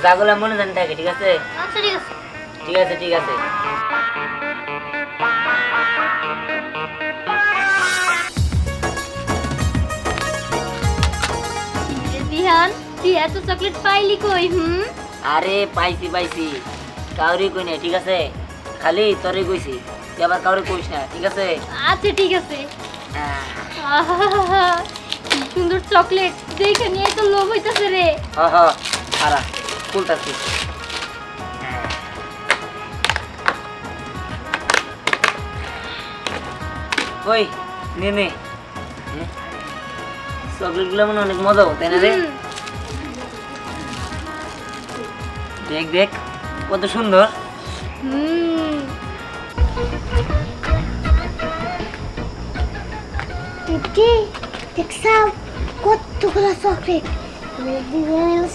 যাগুলা মনে জানি থাকে, ঠিক আছে? আচ্ছা ঠিক আছে। ঠিক আছে ঠিক আছে। দিহান তুই এত চকলেট পাইলি কই? আরে পাইছি পাইছি, কাউরি কই না, ঠিক আছে? খালি তোরে কইছি, তুই আবার কাউরি কইস না, ঠিক আছে? আচ্ছা ঠিক আছে। আহা, কি সুন্দর চকলেট, দেখে নিয়ে তো লোভ হইতাছে রে। হ্যাঁ হ্যাঁ, আরা খুলতাছি। কই নে নে, চকলেট গুলো মনে অনেক মজা হতো, তাই না রে? দেখ দেখ কত সুন্দর। দেখছাও কতগুলো চকলেট,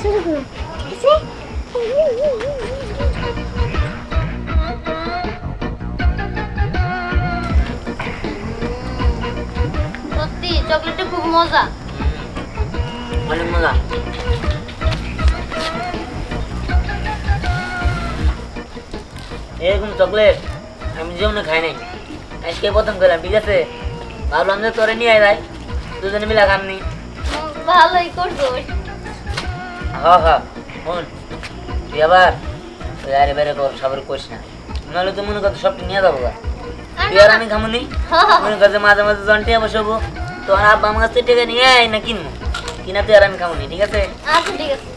শুরু করো, ঠিক আছে? সত্যি চকলেটটা খুব মজা, অনেক মজা। এরকম চকলেট আমি জীবনে খাই নাই, আজকে প্রথম খেলাম, ঠিক আছে? ভাবলাম যে তোরে নিয়ে যায়, দুজনে মিলে খামনি। ভালোই করছো। হ্যাঁ হ্যাঁ, শোন তুই আবার আরে বেড়ে কর, সবার করিস না, নাহলে তো মনে করতে সব নিয়ে যাবো। তুই আর আমি খামনি, মনে করছে মাঝে মাঝে জন্টে বসবো, তোমার আব্বা আমার কাছ থেকে টেকে নিয়ে আয় না কিনবো, কিনা তুই আর আমি খামনি, ঠিক আছে? আচ্ছা ঠিক আছে।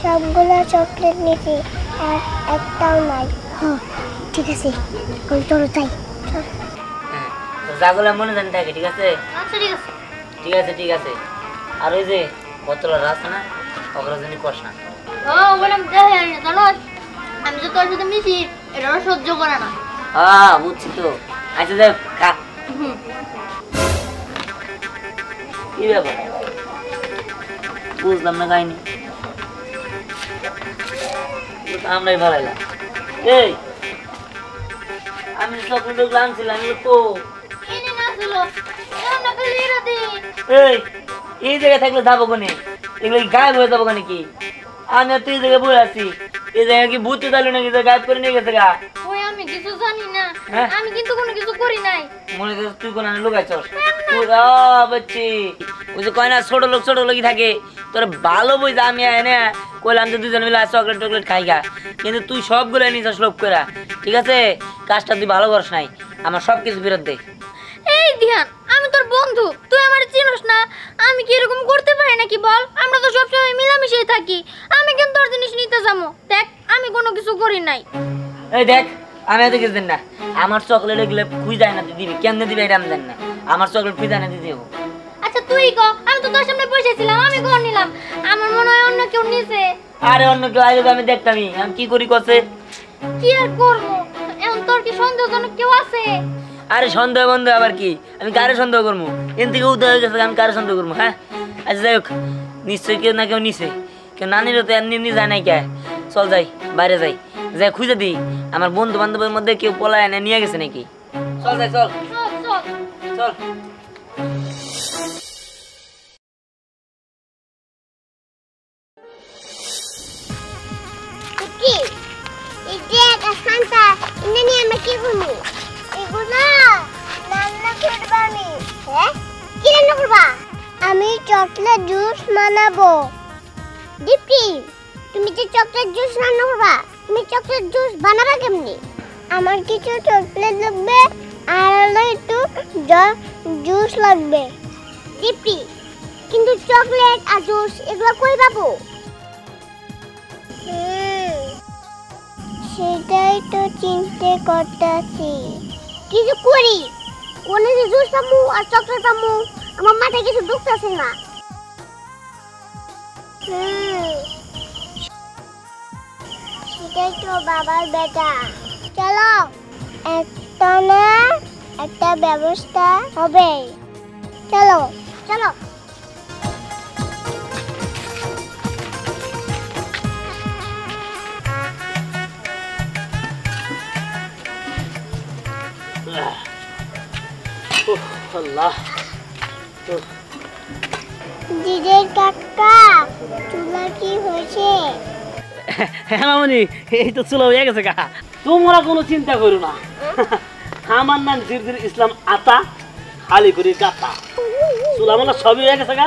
সবগুলো চকলেট নিয়েছি আর একটাও নাই। হ্যাঁ ঠিক আছে, ওই তোর তাই যাগুলা মনে জানি থাকে, ঠিক আছে? আচ্ছা ঠিক আছে। ঠিক আছে ঠিক আছে। আর ওই যে বোতল রাস্তা না, ওগুলো জানি কষ না। বললাম দেখে জানো, আমি তো তোর সাথে মিশি, এটা সহ্য করে না। হ্যাঁ বুঝছি তো। আচ্ছা দেখ খা। কি ব্যাপার বুঝলাম না কাহিনি, আমরাই ভালাইলাম। এই আমি চকলেট আনছিলাম, তো এই জায়গায় থাকলে যাবো কোনে? এগুলো গায়েব হয়ে যাবো কেন? কি আমি তুই জায়গায় বলে আছি, এই জায়গায় কি বুঝতে চাইলো নাকি গায়েব করে নিয়ে গেছে গা? আমি কিছু জানি না, আমি কিন্তু কোনো কিছু করি নাই। মনে করছিস তুই কোন লুকাইছস? বাচ্চি ওই যে কয় না ছোট লোকই থাকে, তোর ভালো বই যে আমি এনে কইলাম যে দুজন মিলে চকলেট টকলেট খাই গা, কিন্তু তুই সবগুলো নিছস লোভ করে, ঠিক আছে? কাজটা তুই ভালো করস নাই, আমার সবকিছু ফেরত দে। এই ধ্যান, আমি তোর বন্ধু, তুই আমার চিনস না, আমি কি এরকম করতে পারি নাকি বল? আমরা তো সবসময় মিলামিশাই থাকি, আমি কিন্তু তোর জিনিস নিতে যাবো। দেখ আমি কোনো কিছু করি নাই। এই দেখ আমি এত কিছু দিন না, আমার চকলেট এগুলো খুঁজ যায় না, তুই দিবি কেমনে দিবি এটা আমি জানি না, আমার চকলেট খুঁজ যায় না দিদি। আচ্ছা তুই ক, আমি তো তোর সামনে বসেছিলাম, আমি কোন নিলাম? আমার মনে হয় অন্য কেউ নিছে। আরে অন্য কেউ আইলে তো আমি দেখতামই, আমি কি করি কছে? কি আর করবো, এখন তোর কি সন্দেহজনক কেউ আছে? আরে সন্দেহ বন্ধু আবার কি, আমি কারে সন্দেহ করবো? এন থেকে উদয় হয়ে গেছে, আমি কারে সন্দেহ করবো? হ্যাঁ আচ্ছা যাই হোক, নিশ্চয়ই কেউ না কেউ নিছে, কেউ না নিলে তো এমনি এমনি যায় নাই কে। চল যাই, বাইরে যাই, যাই খুঁজে দিই আমার বন্ধু বান্ধবের মধ্যে কেউ পলায় এনে নিয়ে গেছে নাকি। চল যাই, চল চল চল। কি এই যে কাঁচা এনে নিয়ে আমরা কি করবো? এগুলা রান্না করবো আমি। হ্যাঁ কি রান্না করবা? আমি চকলেট জুস বানাবো। দীপ্তি তুমি যে চকলেট জুস রান্না করবা, তুমি চকলেট জুস বানাবা কেমনি? আমার কিছু চকলেট লাগবে আর হলো একটু জুস লাগবে। দীপ্তি, কিন্তু চকলেট আর জুস এগুলো কই পাবো? সেটাই তো চিন্তা করতেছি। কিছু করি, কোনে যে জুস পাবো আর চকলেট পাবো আমার মাথায় কিছু ঢুকতেছে না। সেটাই তো বাবার বেটা। চলো, একটা না একটা ব্যবস্থা হবে। চলো চলো। আল্লাহ দিদির কাকা, চুলা কি হয়েছে? হ্যাঁ মামনি, এই তো চুলা হয়ে গেছে গা। তোমরা কোনো চিন্তা করো না, আমার নাম জিরজির ইসলাম আতা, হালি করি গাতা। চুলা মানে সবই হয়ে গেছে গা।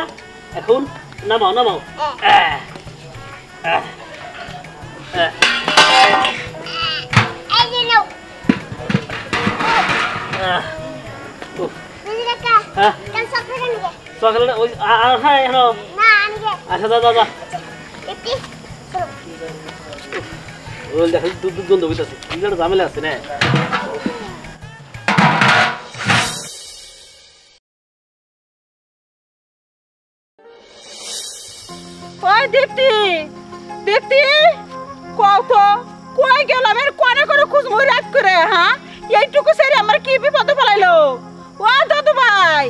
এখন নামাও নামাও। এই যে নাও। দিদির কাকা, হ্যাঁ কেন চকলেট আনবে? সকালে ওই হ্যাঁ এনো। না আনবে। আচ্ছা যা যা যা। দীপ্তি, চলো। ওই দেখো দুধ দুধ গন্ধ হইতাছে, নিজের ঝামেলা আছে না। ওই দীপ্তি, দীপ্তি, কত কই গেলাম? এর কোনে করে খুঁজ মই রাত করে, হ্যাঁ এইটুকু সেরে আমার কি বিপদে ফেলাইলো? ও দাদু ভাই,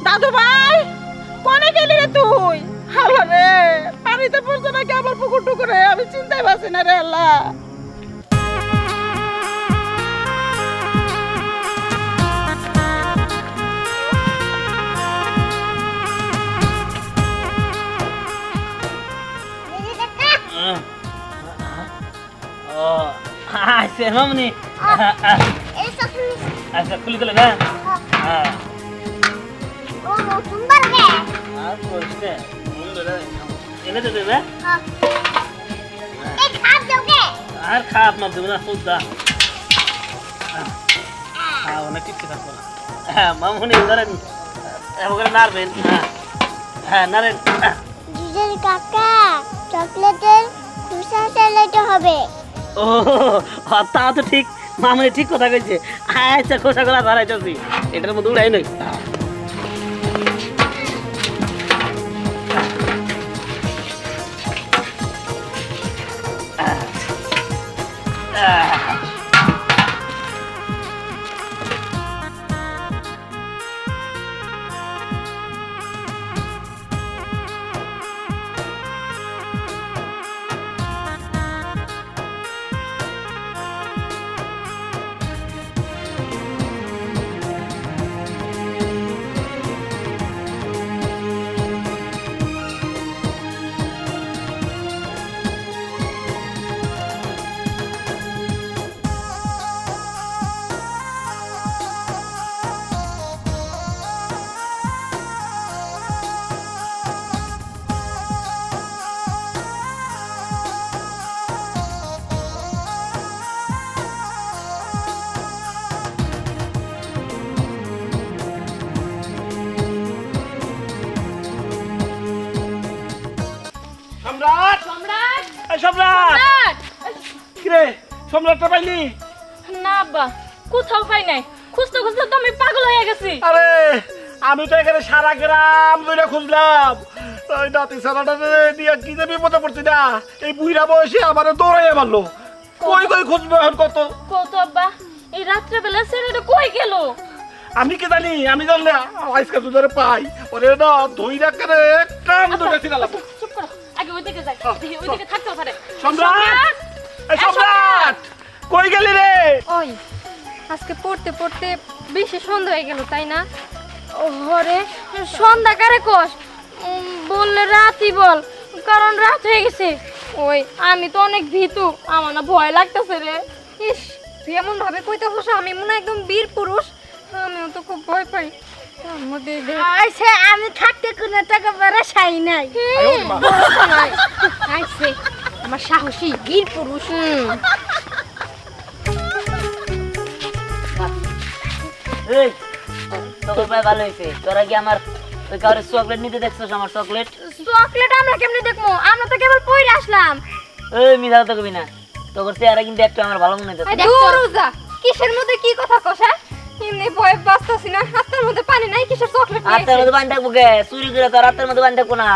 দাদু ভাই, কোনে গেলি রে তুই? হ্যালো রে, পানিতে পড়ছে নাকি আমার পুকুর টুকুরে? আমি চিন্তাই পাচ্ছি না রে আল্লাহ। দিদির কাকা, ও আচ্ছা মামনি, এই চকলেট নিস। আচ্ছা খুলে দিলে না। হ্যাঁ ও নতুন বারবে। আর বলছে এনে দে না। এই খাপ দাওগে। আর খাপ না দেব না ফুলদা। হ্যাঁ অনেক কিছু থাকবো না। হ্যাঁ মামনি ধরেন এবার নাড়বেন। হ্যাঁ নাড়েন। দিদির কাকা, চকলেটের খুশা চালাইতে হবে। ও তা তো ঠিক, মামনি ঠিক কথা কইছে। আচ্ছা খোসা গলা ধরাইতেছি, এটার মধ্যে উড়াই নই। সম্রাট, সম্রাট, এই সম্রাট, সম্রাট! কি রে সম্রাটটা পাইলি? না আব্বা, কোথাও পাই নাই। খুঁজতে খুঁজতে তো আমি পাগল হয়ে গেছি। আরে আমি তো এখানে সারা গ্রাম ধরে খুঁজলাম, ওই নাতি সারাটা নিয়ে কি যে বিপদে পড়ছি না। এই বুইরা বয়সে আমারে দৌড়াইয়া মারলো। কই কই খুঁজবো এখন কত? কত আব্বা, এই রাত্রে বেলা ছেলেটা কই গেল? আমি কি জানি, আমি জানলে আজকে তো ধরে পাই ওরে না ধইরা করে কান ধরে ছিলাম। চুপ করো, আগে ওইদিকে যাই, দেখি ওইদিকে থাকতেও পারে। সম্রাট, এই সম্রাট কই গেলি রে? ওই আজকে পড়তে পড়তে বেশি সন্ধ্যা হয়ে গেল তাই না? ওরে সন্ধ্যা কারে কোস? বললে রাতই বল, কারণ রাত হয়ে গেছে। ওই আমি তো অনেক ভীতু, আমার না ভয় লাগতেছে রে। ইস, তুই এমন ভাবে কইতেছস আমি মনে হয় একদম বীর পুরুষ। আমিও তো খুব ভয় পাই। তার মধ্যে আইছে আমি থাকতে কোনো টাকা পয়সা চাই নাই। আইছে আমার সাহসী বীর পুরুষ। এই তোর ভাই ভালো হয়েছে, তোরা কি আমার ওই কারোর চকলেট নিতে দেখছস? আমার চকলেট চকলেট আমরা কেমনে দেখবো? আমরা তো কেবল পইরে আসলাম। এই মিথ্যা কথা কবি না, তোর চেহারা কিন্তু একটু আমার ভালো মনে হচ্ছে। রোজা কিসের মধ্যে কি কথা কষা? এমনি ভয় বাঁচতাছি না, হাতের মধ্যে পানি নাই, কিসের চকলেট? হাতের মধ্যে পানি থাকবো কে? চুরি করে তোর হাতের মধ্যে পানি থাকবো না।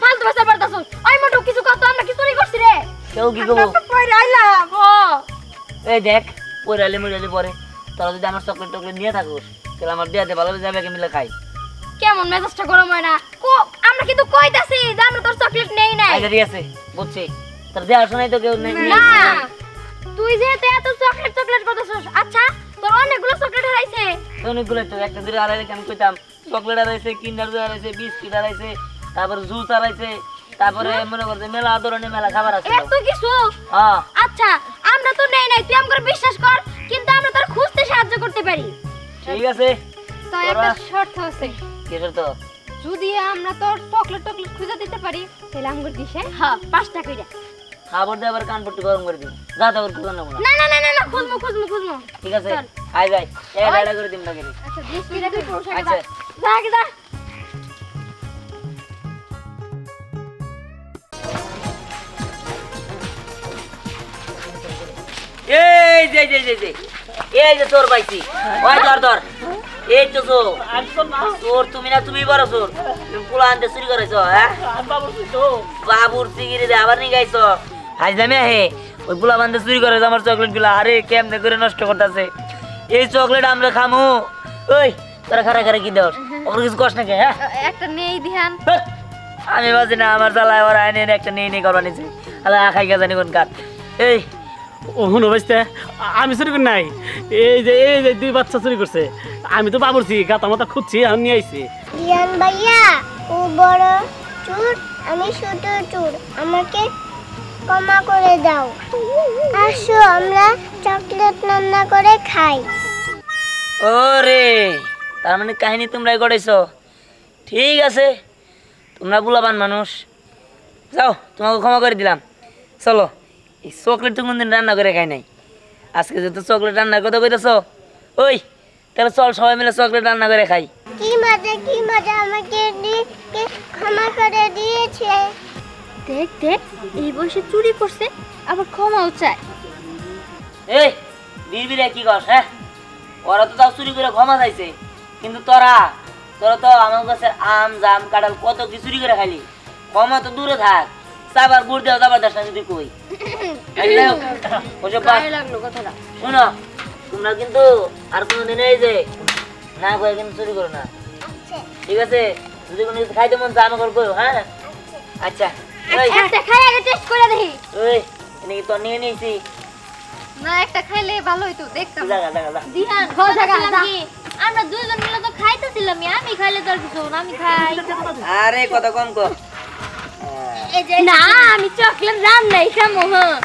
ফালতু বাসা পারতাছ। ওই মোটো কিছু কত, আমরা কি চুরি করছি রে? কেউ কি করবো? পইরে আইলাম। এই দেখ পয়রালে মুড়ালে পরে তোরা যদি আমার চকলেট টকলেট নিয়ে থাকুস তাহলে আমার বিয়াতে ভালো যাবে, মিলে খাই। কেমন মেজাজটা গরম হয় না? আমরা কিন্তু কইতাছি যে আমরা তোর চকলেট নেই নাই। আচ্ছা ঠিক আছে বুঝছি, তোর দেওয়ার শোনাই তো কেউ নেই। না তুই যেহেতু এত চকলেট চকলেট করতেছস, আচ্ছা তোর অনেকগুলো চকলেট হারাইছে। অনেকগুলো তো একটা দুটো আড়াইলে আমি কইতাম চকলেট হারাইছে, কিন্ডার জয় হারাইছে, বিস্কিট হারাইছে, তারপরে জুস হারাইছে, তারপরে মনে করছে মেলা ধরনের মেলা খাবার আছে। এত কিছু? হ্যাঁ আচ্ছা আমরা তো নেই নাই, তুই আমাকে বিশ্বাস কর, কিন্তু আমরা তোর খুঁজতে সাহায্য করতে পারি। ঠিক আছে, তো একটা শর্ত আছে। কি শর্ত? যদি আমরা তোর চকলেট টকলেট খুঁজে দিতে পারি তাহলে আমাকে দিছে হ্যাঁ 5 টাকা কইরা। খাবার দিয়ে আবার কান পট্টি গরম করে দিন, যা তো ওর খুঁজে নেবো না। না না না না না খুঁজবো খুঁজবো খুঁজবো। ঠিক আছে আয় যাই, এটা করে দিন নাকি? আচ্ছা 20 টাকা তুই পুরো টাকা আচ্ছা। যা আগে যা। এই যে যে যে যে এই যে তোর পাইছি, ওই ধর ধর, এই তো চোর তুমি না, তুমি বড় চোর। তুমি পোলা আনতে চুরি করেছো? হ্যাঁ বাবুর সিগিরি দে আবার নিয়ে গাইছো। আজ দামে হে ওই পোলা বান্ধে চুরি করেছো আমার চকলেট গুলা। আরে কেমনে করে নষ্ট করতেছে এই চকলেট আমরা খামু। ওই তোরা খারা খারা কি দেওয়ার ওর কিছু কষ্ট নাকি? হ্যাঁ একটা নেই ধ্যান। আমি বাজি না, আমার জ্বালায় ওরা আইনে একটা নেই নেই করবা নিছে। আল্লাহ খাই গা জানি কোন কার। এই ও হুনো বাজতে আমি চুরি করি নাই, এই যে 2 বাচ্চা চুরি করছে। আমি তো বাবুরছি গাতা মাথা খুঁজছি, আমি নিয়ে আইছি। রিয়ান ভাইয়া ও বড় চোর, আমি ছোট চোর, আমাকে ক্ষমা করে দাও। আসো আমরা চকলেট রান্না করে খাই। ওরে তার মানে কাহিনী তোমরাই গড়াইছো। ঠিক আছে তোমরা বুলাবান মানুষ, যাও তোমাকে ক্ষমা করে দিলাম। চলো এই চকলেট তো কোনদিন রান্না করে খাই নাই, আজকে যেহেতু চকলেট রান্নার কথা কইতেছো, ওই তাহলে চল সবাই মিলে চকলেট রান্না করে খাই। কি মজা আমাকে ক্ষমা করে দিয়েছে। দেখ দেখ এই বয়সে চুরি করছে আবার ক্ষমাও চায়। এই বিড়বিড়ে কি কর? হ্যাঁ ওরা তো তাও চুরি করে ক্ষমা চাইছে, কিন্তু তোরা তো আমার কাছে আম জাম কাঁঠাল কত কি চুরি করে খাইলি, ক্ষমা তো দূরে থাক। সাবার গুড় দেওয়া জবরদস্ত না যদি কই লাগলো কথাটা। শোনো তোমরা কিন্তু আর কোনোদিন এই যে না করে কিন্তু চুরি করো না, ঠিক আছে? যদি কোনো কিছু খাইতে মন চা আমাকে করো। হ্যাঁ আচ্ছা একটা খাই আগে টেস্ট করে দেখি। ওই এনেকি তো নিয়ে নিয়েছি। না একটা খাইলে ভালো হইতো দেখতাম। জাগা জাগা যা। দিহান আমরা দুইজন মিলে তো খাইতেছিলাম, আমি খাইলে তোর কিছু না, আমি খাই। আরে কত কম কর। না আমি চকলেট রান্নাই খামো। হ্যাঁ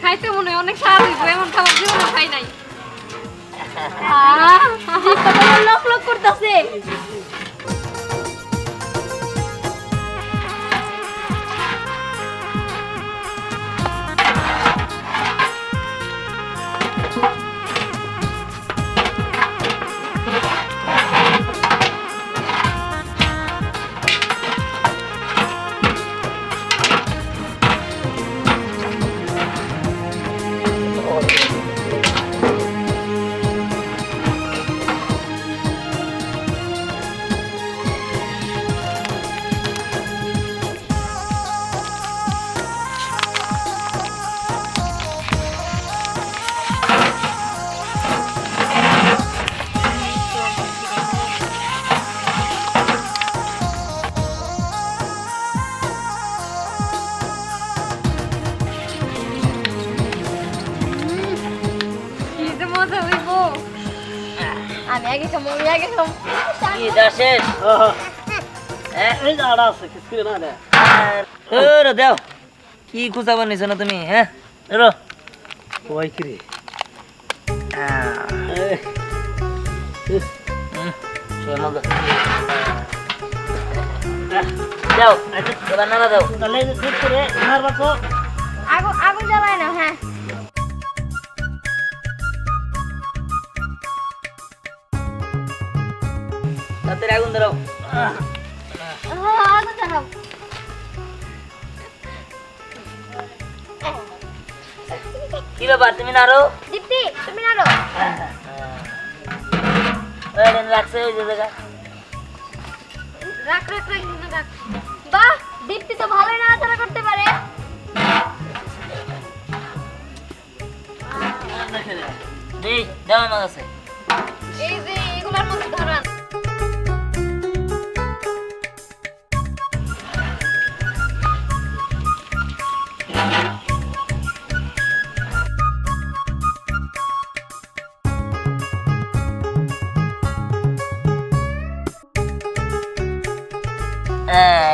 খাইতে মনে হয় অনেক স্বাদ হইব, এমন খাবার জীবনে খাই নাই। লোক লোক করতেছে। আমি আগে খামো, আমি আগে খামো। কি দাসের? হ্যাঁ এই যে আড়া আছে কিছু না রে। ওরে দেও কি খুঁজা বানিয়েছো না তুমি? হ্যাঁ রো ওই কি রে? যাও এবার নাড়া দাও। তাহলে ঠিক করে নাড়বা তো। আগুন আগুন জ্বালায় না। হ্যাঁ তাড়াতাড়ি আগুন ধরাও। আগুন জ্বালাও। কি ব্যাপার তুমি নাড়ো? দীপ্তি তুমি নাড়ো। রাখছে ওই যে জায়গা। রাখ রাখ রাখ রাখ। বাহ দীপ্তি তো ভালোই নাড়াচাড়া করতে পারে। দেই দাও আমার কাছে। এই যে এগুলোর মধ্যে ধরান।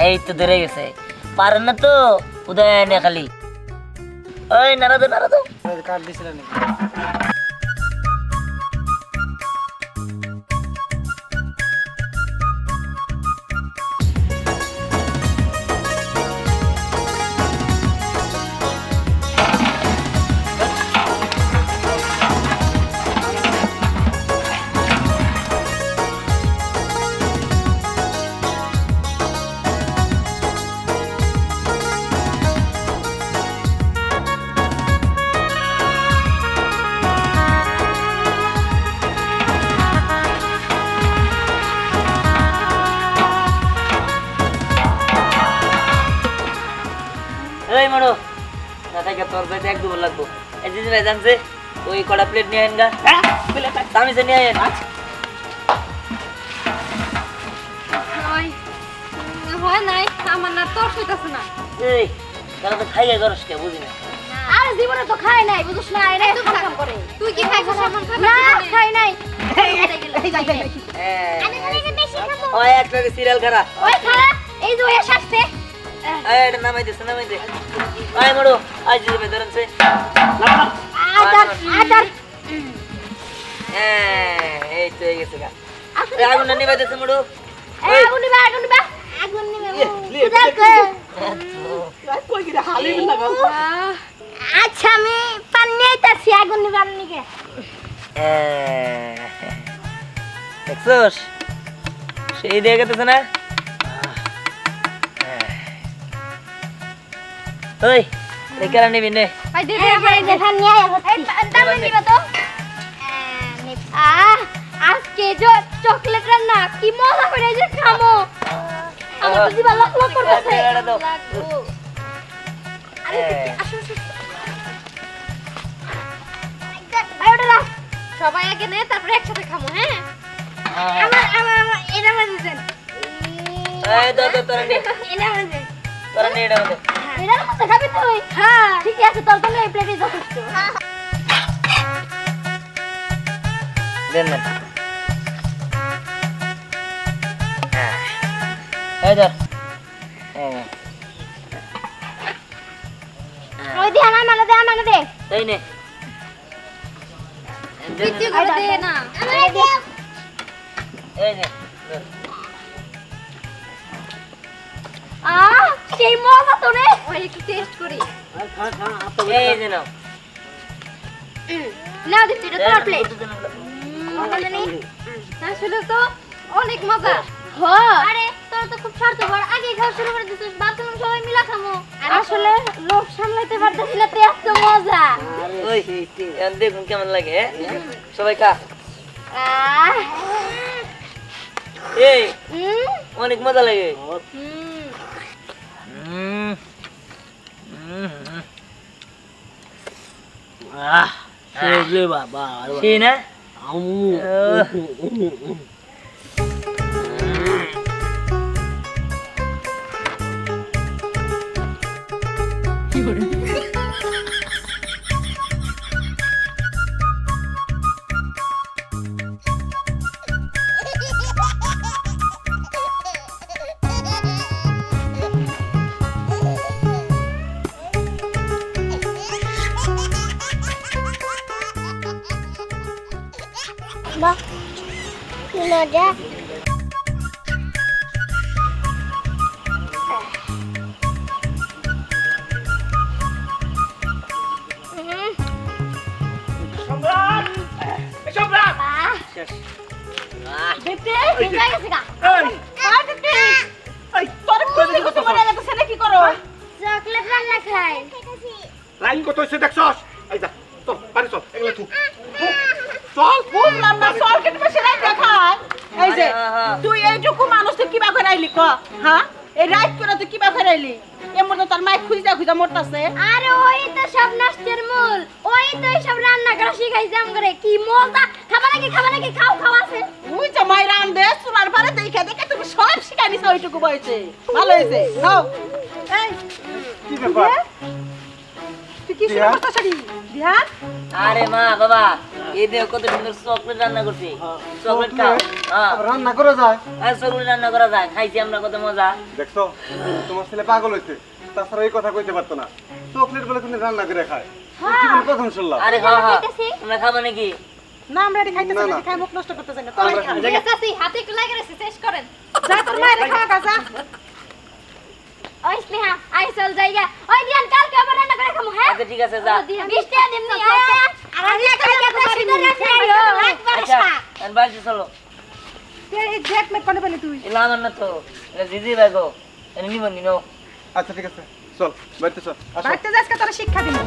এই তো ধরে গেছে। পারেন না তো উদয় নে খালি। ওই নাড়া দাও নাড়া দাও। কাট দিছিলেন নাকি? এই মনো দাদাকে তোর যাইতে এক দুবার লাগবো। এই দিদি ভাই জানছে ওই কড়া প্লেট নিয়ে আইন গা। হ্যাঁ প্লেট আমি সে নিয়ে আইন। হয় নাই আমার না তোর সইতাছে না। এই তাহলে তো খাইয়া করস কে বুঝি না। আরে জীবনে তো খাই নাই বুঝছ না। এরাই তো কাম করে। তুই কি খাইছিস এমন খাবার? না খাই নাই। আমি মনে হয় বেশি খাবো। ওই একটা সিরিয়াল খারা। ওই খালা এই যে ওই আসছে। এই এটা নামাই দে নামাই দে। ওই মনো আজ দিদি ভাই ধরেন সে। আদার আদার এই তো এই গেছে গা। এই আগুন নিবাই দেছে মনো। আগুন নিবা আগুন নিবা আগুন নিবা। কই গিরা হালি লাগাও। আচ্ছা আমি পানি আইতাছি আগুন নিবা নিকে। দেখছস সেই দিয়ে গেছে না। ওই লেখারা নিবি নে। ভাই দে দে ভাই দেখা নিয়ে আইছি। দাম নিবা তো। আজকে যে চকলেট রান্না কি মজা করে যে খামো। আমার তো জিবা লক লক করতেছে। লাগবো। আরে আসো আসো। ভাই ওটা রাখ। সবাই আগে নে তারপরে একসাথে খামো। হ্যাঁ আমার এটা মানে দেন। এই দাও তো তোরা নে। এটা মানে তোরা নে এটা দে। এটার মধ্যে খাবি তুই? হ্যাঁ ঠিক আছে তোর জন্য এই প্লেটই যথেষ্ট। দেন না। এই ধর। ওই দে আমার দে এই নে। কিছু করে দে না আমার দে। এই নে। সেই মজা তো রে। ওই একটু টেস্ট করি। খা খা আপনি এই যে নাও। না দিতে এটা তোর প্লেট। আসলে তো অনেক মজা। আরে তোর তো খুব স্বার্থপর। আগে খাওয়া শুরু করে দিছিস। বাথরুম সবাই মিলা খামো। আসলে লোভ সামলাইতে পারতেছি না তো এত মজা। ওই দেখুন কেমন লাগে। সবাই খা। এই অনেক মজা লাগে। রে বাবা সেই না। বাহ কি মজা। দীপ্তি কিন্তু হয়ে গেছে গা দীপ্তি তোর পুষ্টি কুচি মরে গেছে না কি করো চকলেট রান্না খাই লাইন কত হইছে দেখছস এই যা চল পারি চল এগুলো তুই চল বুঝলাম না চল কেটে বসে রাত দেখায় এই যে তুই এইটুকু মানুষ তুই কিবা করে আইলি ক হ্যাঁ এই রাত করে তুই কিবা করে আইলি এমন তো তার মাই খুঁজা খুঁজা মরতাছে আরে ওই তো সব নষ্টের মূল ওই তো সব রান্না করা শিখাইছে আমগরে কি মজা খাবা নাকি খাও খাও আছে তুই যে মাই রান্দে চুলার পারে দেখে দেখে তুমি সব শিখাই দিছ ওইটুকু বইছে ভালো হয়েছে নাও এই কি ব্যাপার তুই কি শুরু করছিস রে ধ্যান আরে মা বাবা এই দেখ কত সুন্দর চকলেট রান্না করছি চকলেট খাও হ্যাঁ রান্না করে যায় আর চকলেট রান্না করা যায় খাইছি আমরা কত মজা দেখছো তোমার ছেলে পাগল হইছে তাছাড়া এই কথা কইতে পারতো না চকলেট বলে তুমি রান্না করে খায় জীবন প্রথম শুনলাম আরে হ্যাঁ হ্যাঁ আমরা খাবো নাকি না আমরা এটি খাইতেছি না খাই মুখ নষ্ট করতেছ না তোরাই খা ঠিক আছে হাতে একটু লাগে রেখে শেষ করেন যা তোর মায়ের খাওয়া গাজা ওই স্নেহা আই চল যাইগা ওই দিয়ান কালকে আবার রান্না করে খামু হ্যাঁ আচ্ছা ঠিক আছে যা 20 টাকা দিমনি আরে কালকে তো সিধা রাখি একবার আচ্ছা আর বাড়িতে চলো তুই এই জ্যাক মে কোনে পেলি তুই এলা আমার না তো এটা দিদি ভাগো এনে নিবন্ধি নাও আচ্ছা ঠিক আছে চল বাড়িতে চল আসো বাড়িতে যাস কা তোর শিক্ষা দিমু